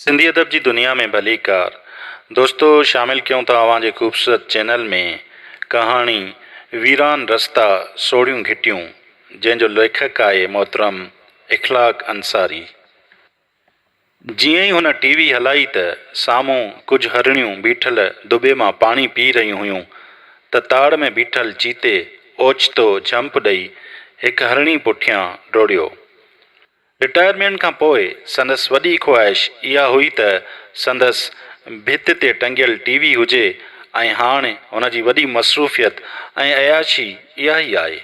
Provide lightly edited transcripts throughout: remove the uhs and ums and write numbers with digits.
सिंधी अदब जी दुनिया में भलीकार दोस्तों शामिल क्यों था अवांजे खूबसूरत चैनल में कहानी वीरान रस्ता सोड़ियूं घिटियूं जंहिंजो लेखक आहे मोहतरम इखलाक अंसारी। जीअं ई हुन टीवी हलाई त साम्हूं कुझु हरणियूं बीठल दुबे मां पाणी पी रहियूं हुयूं त ताड़ में बीठल चीते ओचितो जंप ॾेई हिकु हरणी पुठियां डोड़ियो। रिटायरमेंट खां पोइ संदसि वॾी ख़्वाहिश इहा हुई त संदसि भित ते टंगियल टीवी हुजे ऐं हाणे हुन जी वॾी मसरूफ़ियत ऐं अयाशी इहा ई आहे।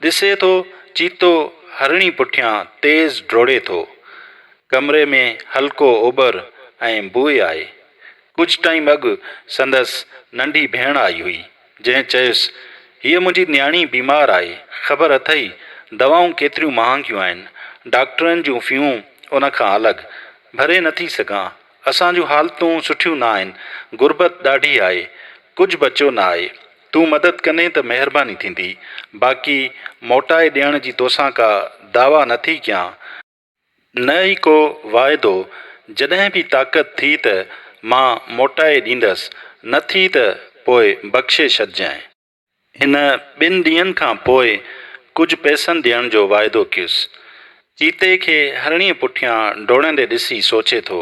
ॾिसे थो चीतो हरणी पुठियां तेज़ डोड़े थो। कमरे में हल्को उबर ऐं बुए आहे। कुझु टाइम अॻु संदसि नंढी भेण आई हुई जंहिं चयुसि हीअ मुंहिंजी न्याणी बीमार आहे, ख़बर अथई दवाऊं केतिरियूं महांगियूं आहिनि, डॉक्टरनि जूं फ़ियूं उन खां अलॻि, भरे नथी सघां, असां जूं हालतूं सुठियूं न आहिनि, गुरबत ॾाढी आहे, कुझु बचो न आहे, तूं मदद कने त महिरबानी थींदी, बाक़ी मोटाए ॾियण जी तोसां का दावा नथी कयां, न ई को वाइदो, जॾहिं बि ताक़त थी त मां मोटाए ॾींदसि, न थी त पोइ बख़्शे छॾिजांइ। हिन 2 ॾींहंनि खां पोइ कुझु पैसनि ॾियण जो वाइदो कयुसि। चीते खे हरणीअ पुठियां डोड़ंदे ॾिसी सोचे थो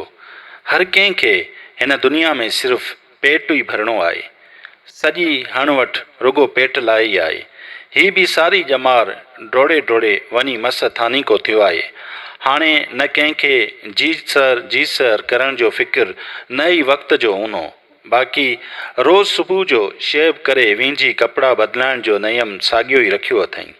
हर कंहिंखे हिन दुनिया में सिर्फ़ु पेट ई भरणो आहे, सॼी हणवटि रुगो पेट लाइ ई आहे। हीअ बि सारी ॼमार डोड़े डोड़े वञी मस थानीको थियो आहे। हाणे न कंहिंखे जी सर करण जो फ़िक्र न ई वक़्त जो हूंदो, बाक़ी रोज़ सुबुह जो शेव करे वेंझी कपिड़ा बदिलाइण जो नियम साॻियो ई रखियो अथई।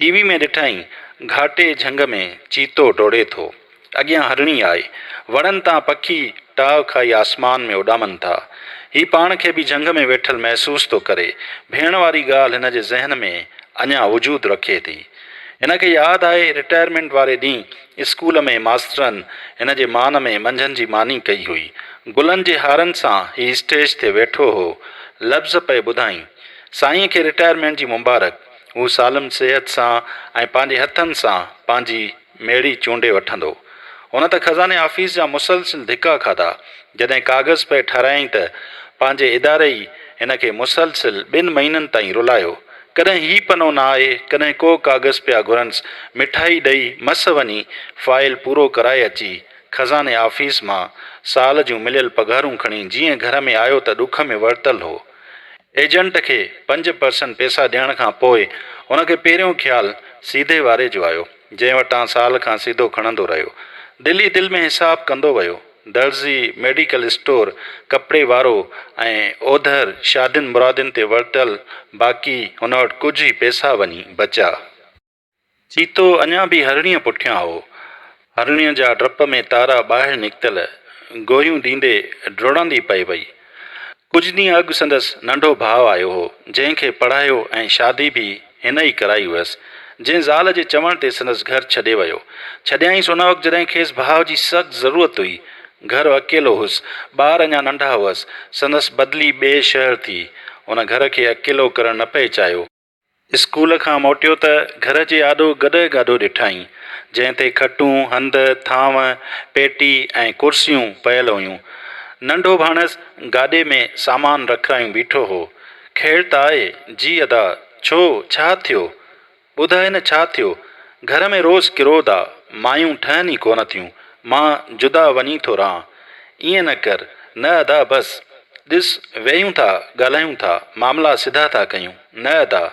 टीवी में ॾिठई घाटे झंग में चीतो डोड़े थो, अॻियां हरणी आहे, वणनि तां पखी टाव खाई आसमान में उॾामनि था। ही पाण खे बि झंग में वेठल महसूस थो करे। भेण वारी ॻाल्हि हिन जे ज़हन में अञा वजूद रखे थी। हिन खे यादि आहे रिटायरमेंट वारे ॾींहुं स्कूल में मास्तरनि हिन जे मान में मंझंदि जी मानी कई हुई। गुलनि जे हारनि सां ही स्टेज ते वेठो हो, लफ़्ज़ पे ॿुधाई साईं खे रिटायरमेंट जी मुबारक, हू सालम सिहत सां ऐं पंहिंजे हथनि सां पंहिंजी मेड़ी चूंडे वठंदो। हुन त खज़ाने ऑफिस जा मुसलसिल धिका खाधा, जॾहिं कागज़ पे ठारायईं त पंहिंजे इदारे ई हिन खे मुसलसिल 2 महीननि ताईं रुलायो। कॾहिं ही पनो न आहे, कॾहिं को कागज़ पिया घुरंसि, मिठाई ॾेई मस वञी फाइल पूरो कराए अची खज़ाने ऑफिस मां साल जूं मिलियल पघारूं खणी जीअं घर में आयो त ॾुख में वरतल हो। एजेंट खे 5% पैसा ॾियण खां पोइ हुन खे पहिरियों ख़्यालु सीधे वारे जो आयो, जंहिं वटां साल खां सीधो खणंदो रहियो। दिल ई दिल में हिसाबु कंदो वियो। दर्ज़ी, मेडिकल स्टोर, कपिड़े वारो ऐं ओधर शादियुनि मुरादियुनि ते वरितल, बाक़ी हुन वटि कुझु ई पैसा वञी बचा। चीतो अञा बि हरणीअ पुठियां हो। हरणीअ जा डप में तारा ॿाहिरि निकितल गोरियूं ॾींदे डुड़ंदी पई वई। कुझु ॾींहं अॻु संदसि नंढो भाउ आयो हो, जंहिंखे पढ़ायो ऐं शादी बि हिन ई कराई हुअसि, जंहिं ज़ाल जे चवण ते संदसि घर छॾे वियो। छॾियाईंसि उन वक़्तु जॾहिं खेसि भाउ जी सख़्त ज़रूरत हुई। घर अकेलो हुअसि, ॿार अञा नंढा हुअसि। संदसि बदिली ॿिए शहर थी, उन घर खे अकेलो करणु न पिए चाहियो। स्कूल खां मोटियो त घर जे आॾो गॾु गाॾो ॾिठाई, जंहिं ते खटूं, हंध, थांव, पेटी ऐं कुर्सियूं पयल हुयूं। नंढो भाणसि गाॾे में सामान रखायूं बीठो हो। ख़ैर त आहे? जी अदा, छो, छा थियो? ॿुधाए न छा थियो? घर में रोज़ किरोद आहे, मायूं ठहनि ई कोन थियूं, मां जुदा वञी थो रहां। ईअं न कर, न अदा बसि, ॾिस वेयूं था, ॻाल्हायूं था, मामला सिधा था कयूं, न अदा।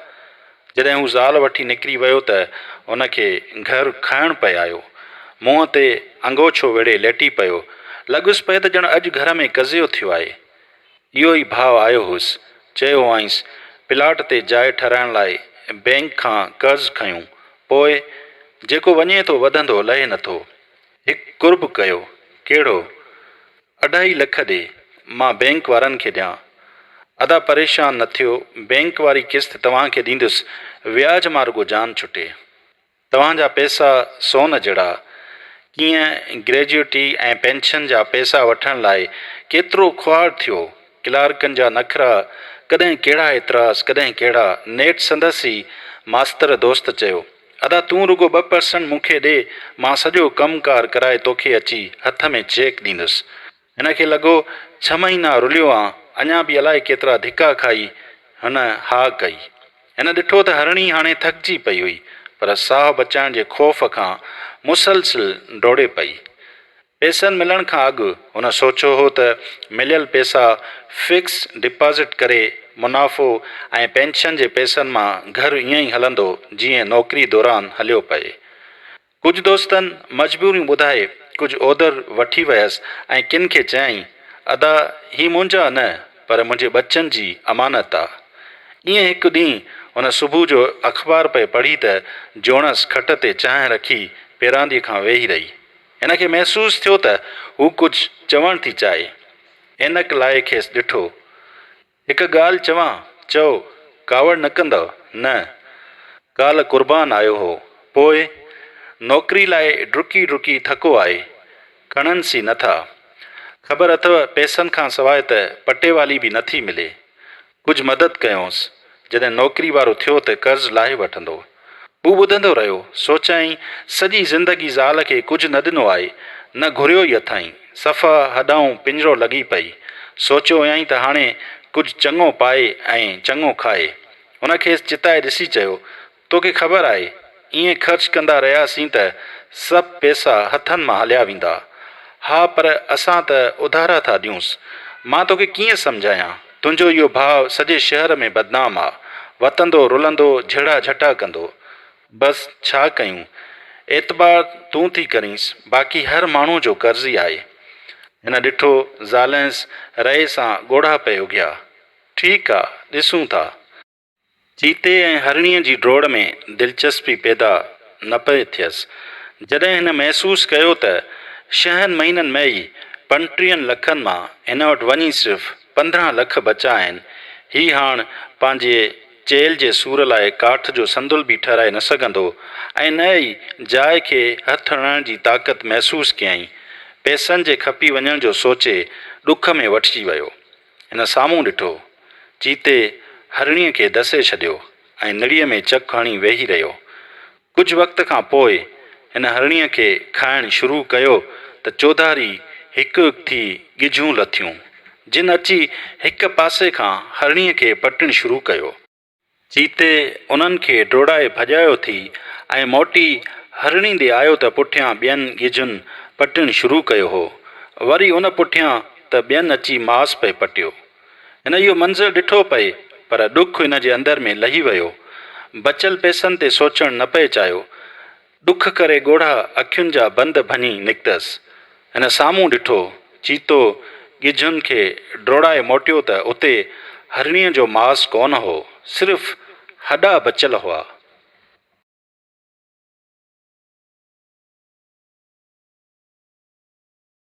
जॾहिं हू ज़ाल वठी निकिरी वियो त हुनखे घरु खाइण पिए आयो। मुंहं ते अंगोछो वेड़े लेटी पियो। लॻुसि पए त ॼण अॼु घर में कज़ियो थियो आहे। इहो ई भाउ आयो हुअसि। चयो हुआईंसि प्लाट ते जाइ ठाराइण लाइ बैंक खां कर्ज़ु खयूं, पोइ जेको वञे थो वधंदो लहे नथो। हिकु कुर्ब कयो। कहिड़ो? 2.5 लख ॾे, मां बैंक वारनि खे ॾियां। अदा परेशान न थियो, बैंक वारी किस्त तव्हांखे ॾींदुसि, व्याज मां रुगो जान छुटे। तव्हांजा पैसा सोन जहिड़ा। कीअं ग्रेजुएटी ऐं पेंशन जा पैसा वठण लाइ केतिरो ख्वार थियो। क्लार्कनि जा नखरा, कॾहिं कहिड़ा एतिराज़, कॾहिं कहिड़ा। नेठ संदसि मास्तर दोस्त चयो, अदा तूं रुगो 2% मूंखे ॾे, मां सॼो कमुकार कराए तोखे अची हथ में चेक ॾींदुसि। हिन खे लॻो 6 महीना रुलियो आहे, अञा बि अलाए केतिरा धिका खाई हुन हा कई। हिन ॾिठो त हरणी हाणे थकिजी पई हुई, पर साहु बचाइण जे ख़ौफ़ खां मुसलसिल डोड़े पई। पैसनि मिलण खां अॻु हुन सोचियो हो त मिलियल पैसा फिक्स डिपॉज़िट करे मुनाफ़ो ऐं पेंशन जे पैसनि मां घरु ईअं ई हलंदो जीअं नौकिरी दौरान हलियो पए। कुझु दोस्तनि मजबूरियूं ॿुधाए कुझु ओधर वठी वियसि ऐं किन खे चयईं, अदा ही मुंहिंजा न पर मुंहिंजे बच्चनि जी अमानत आहे। ईअं हिकु ॾींहुं हुन सुबुह जो अख़बार पे पढ़ी त जोणस खट ते चांहि रखी पेरांदी खां वेही रही। हिन खे महसूसु थियो त हू कुझु चवणु थी चाहे। इनक लाइ खेसि ॾिठो। हिकु ॻाल्हि चवां, चओ, कावड़ न कंदव? न। काल्ह क़ुर्बान आयो हो, पोइ नौकिरी लाइ डुकी डुकी थको आहे, खणनि नथा। ख़बर अथव पैसनि खां सवाइ त पटेवाली बि नथी मिले। कुझु मदद कयोसि, जॾहिं नौकिरी वारो थियो त कर्ज़ु लाहे वठंदो। हू ॿुधंदो रहियो। सोचाई सॼी ज़िंदगी ज़ाल खे कुझु न ॾिनो आहे, न घुरियो ई अथई, सफ़ा हॾाऊं पिंजरो लॻी पई। सोचियो हुयईं त हाणे कुझु चङो पाए ऐं चङो खाए। हुन खेसि चिताए ॾिसी चयो, तोखे ख़बर आहे ईअं ख़र्चु कंदा रहियासीं त सभु पैसा हथनि मां हलिया वेंदा। हा, पर असां त उधारा था ॾियूंसि। मां तोखे कीअं सम्झायां? तुंहिंजो इहो भाउ सॼे शहर में बदनाम आहे, वतंदो रुलंदो झेड़ा झटा कंदो। बसि छा कयूं? एतबार तूं थी करींसि, बाक़ी हर माण्हू जो कर्ज़ ई आहे। हिन ॾिठो ज़ालंसि रहे सां ॻोढ़ा पे उघिया। ठीकु आहे, ॾिसूं था। चीते ऐं हरणीअ जी डोड़ में दिलचस्पी पैदा न पई थियसि। जॾहिं हिन महसूसु कयो त 6 महीननि में ई 35 लखनि मां हिन वटि वञी सिर्फ़ु 15 लख बचा आहिनि, हीउ हाणे पंहिंजे चेल जे सूर लाइ काठ जो संदुल बि ठहिराए न सघंदो ऐं न ई जाइ खे हथु हणण जी ताक़त महसूसु कयईं। पैसनि जे खपी वञण जो सोचे ॾुख में वठिजी वियो। हिन साम्हूं ॾिठो। चीते हरणीअ खे दसे छॾियो ऐं निड़ीअ में चक हणी वेही रहियो। कुझु वक़्त खां पोइ हिन हरणीअ खे खाइणु शुरू कयो त चौधारी हिकु हिकु थी गिझूं लथियूं। जिन अची हिकु पासे खां हरणीअ खे पटणु शुरू कयो। चीते उन्हनि खे डोड़ाए भॼायो थी ऐं मोटी हरणी ॾे आयो त पुठियां ॿियनि गिझुनि पटणु शुरू कयो हो। वरी उन पुठियां त ॿियनि अची मांस पे पटियो। हिन इहो मंज़रु ॾिठो पए, पर ॾुख हिन जे अंदर में लही वियो। बचियल पैसनि ते सोचणु न पए चाहियो। ॾुख करे ॻोढ़ा अखियुनि जा बंदि भञी निकितसि। हिन साम्हूं ॾिठो। चीतो गिझुनि खे डोड़ाए मोटियो त उते हरणीअ जो मांस कोन हो, सिर्फ़ु हॾा बचियल हुआ।